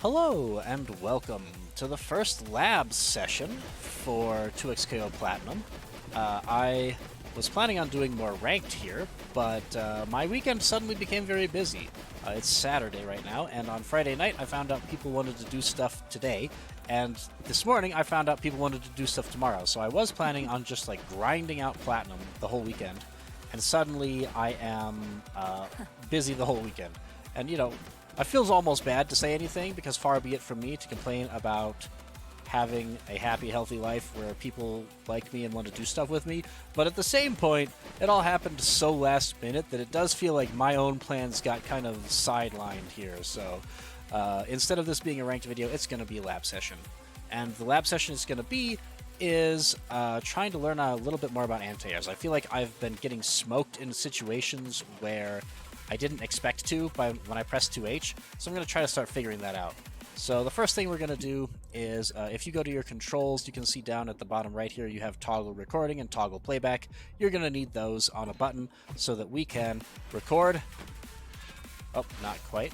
Hello and welcome to the first lab session for 2xKO Platinum. I was planning on doing more ranked here, but my weekend suddenly became very busy. It's Saturday right now, and on Friday night I found out people wanted to do stuff today, and this morning I found out people wanted to do stuff tomorrow, so I was planning on just like grinding out Platinum the whole weekend, and suddenly I am busy the whole weekend. And you know, it feels almost bad to say anything, because far be it from me to complain about having a happy, healthy life where people like me and want to do stuff with me, but at the same point, it all happened so last minute that it does feel like my own plans got kind of sidelined here, so instead of this being a ranked video, it's going to be a lab session. And the lab session is going to be trying to learn a little bit more about anti-airs. I feel like I've been getting smoked in situations where I didn't expect to when I pressed 2H, so I'm going to try to start figuring that out. So the first thing we're going to do is, if you go to your controls, you can see down at the bottom right here, you have toggle recording and toggle playback. You're going to need those on a button so that we can record. Oh, not quite.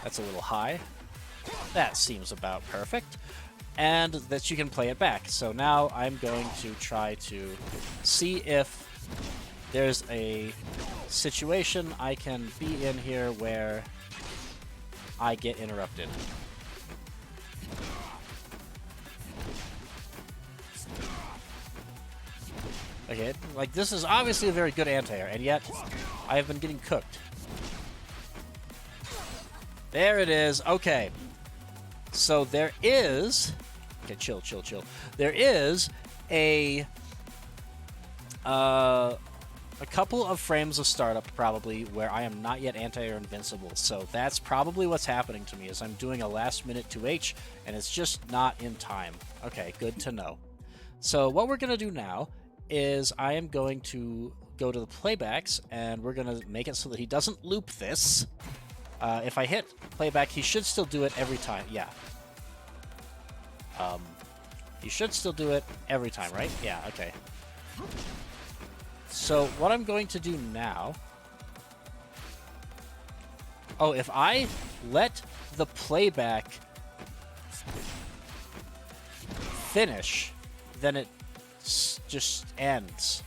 That's a little high. That seems about perfect. And that you can play it back. So now I'm going to try to see if there's a situation I can be in here where I get interrupted. Okay, like this is obviously a very good anti-air, and yet I have been getting cooked. There it is. Okay. So there is... Okay, chill. There is a couple of frames of startup, probably, where I am not yet anti-air invincible. So that's probably what's happening to me, is I'm doing a last-minute 2H, and it's just not in time. Okay, good to know. So what we're going to do now is I am going to go to the playbacks, and we're going to make it so that he doesn't loop this. If I hit playback, he should still do it every time. Yeah. He should still do it every time, right? Yeah, okay. So what I'm going to do now... Oh, if I let the playback finish, then it just ends.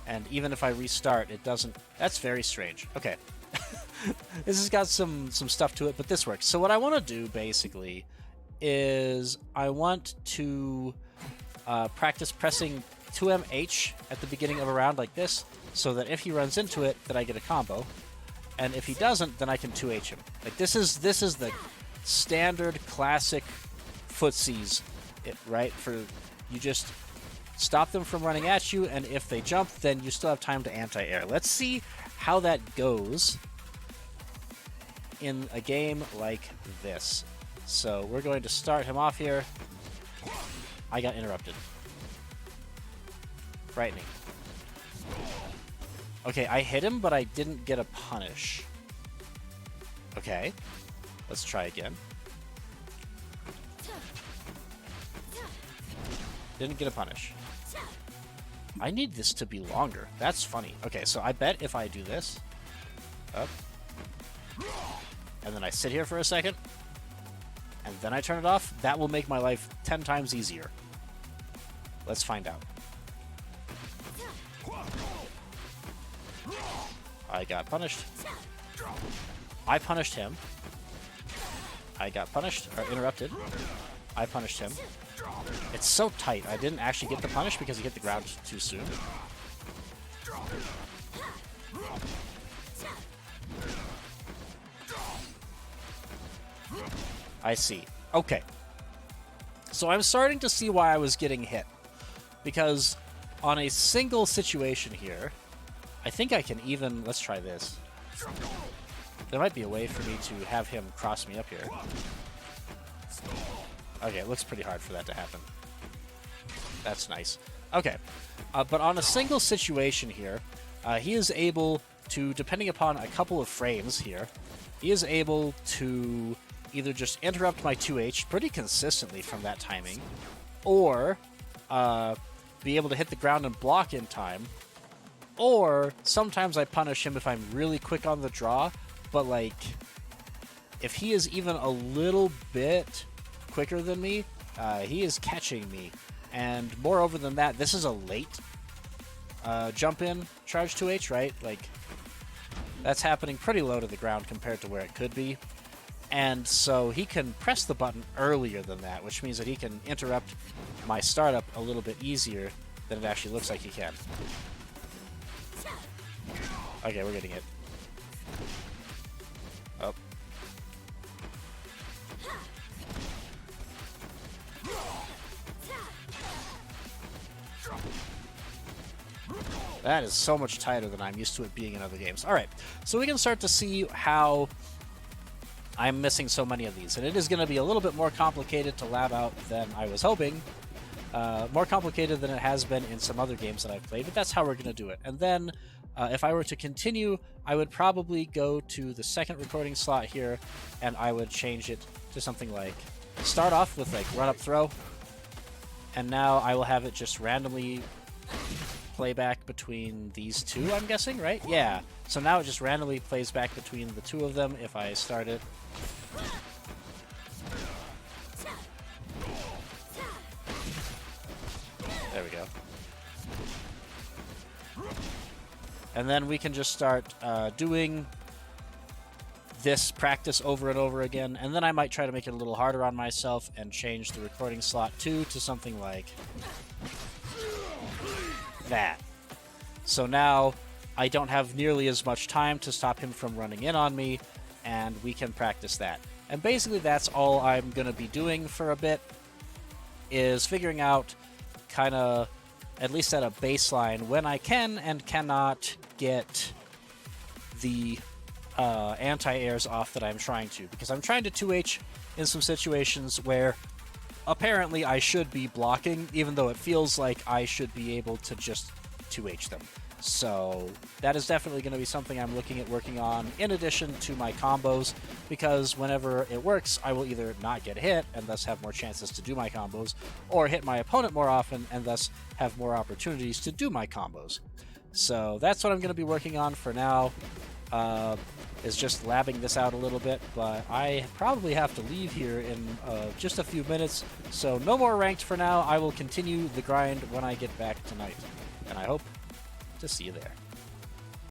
And even if I restart, it doesn't... That's very strange. Okay. This has got some stuff to it, but this works. So what I want to do, basically, is I want to practice pressing 2MH at the beginning of a round like this, so that if he runs into it, that I get a combo, and if he doesn't, then I can 2H him. Like this is the standard classic footsies, right? For you just stop them from running at you, and if they jump, then you still have time to anti-air. Let's see how that goes in a game like this. So we're going to start him off here. I got interrupted. Frightening. Okay, I hit him, but I didn't get a punish. Okay, let's try again. Didn't get a punish. I need this to be longer. That's funny. Okay, so I bet if I do this, up, and then I sit here for a second, and then I turn it off, that will make my life 10 times easier. Let's find out. I got punished. I punished him. I got punished, or interrupted. I punished him. It's so tight. I didn't actually get the punish because he hit the ground too soon. I see. Okay. So I'm starting to see why I was getting hit. Because on a single situation here, I think I can even... Let's try this. There might be a way for me to have him cross me up here. Okay, it looks pretty hard for that to happen. That's nice. Okay. But on a single situation here, he is able to, depending upon a couple of frames here, he is able to either just interrupt my 2H pretty consistently from that timing, or be able to hit the ground and block in time, or sometimes I punish him if I'm really quick on the draw, but like if he is even a little bit quicker than me, he is catching me. And moreover than that, this is a late jump in charge 2H, right? Like, that's happening pretty low to the ground compared to where it could be. And so he can press the button earlier than that, which means that he can interrupt my startup a little bit easier than it actually looks like he can. Okay, we're getting it. Oh. That is so much tighter than I'm used to it being in other games. Alright, so we can start to see how I'm missing so many of these. And it is going to be a little bit more complicated to lab out than I was hoping. More complicated than it has been in some other games that I've played, but that's how we're going to do it. And then, if I were to continue, I would probably go to the second recording slot here, and I would change it to something like, start off with like run up throw, and now I will have it just randomly play back between these two, I'm guessing, right? Yeah. So now it just randomly plays back between the two of them if I start it. There we go. And then we can just start doing this practice over and over again, and then I might try to make it a little harder on myself and change the recording slot 2 to something like that. So now I don't have nearly as much time to stop him from running in on me, and we can practice that. And basically that's all I'm going to be doing for a bit, is figuring out kind of, at least at a baseline, when I can and cannot get the anti-airs off that I'm trying to. Because I'm trying to 2H in some situations where apparently I should be blocking, even though it feels like I should be able to just 2H them. So that is definitely going to be something I'm looking at working on in addition to my combos, because whenever it works, I will either not get hit and thus have more chances to do my combos, or hit my opponent more often and thus have more opportunities to do my combos. So that's what I'm going to be working on for now, is just labbing this out a little bit, but I probably have to leave here in just a few minutes, so no more ranked for now. I will continue the grind when I get back tonight, and I hope to see you there.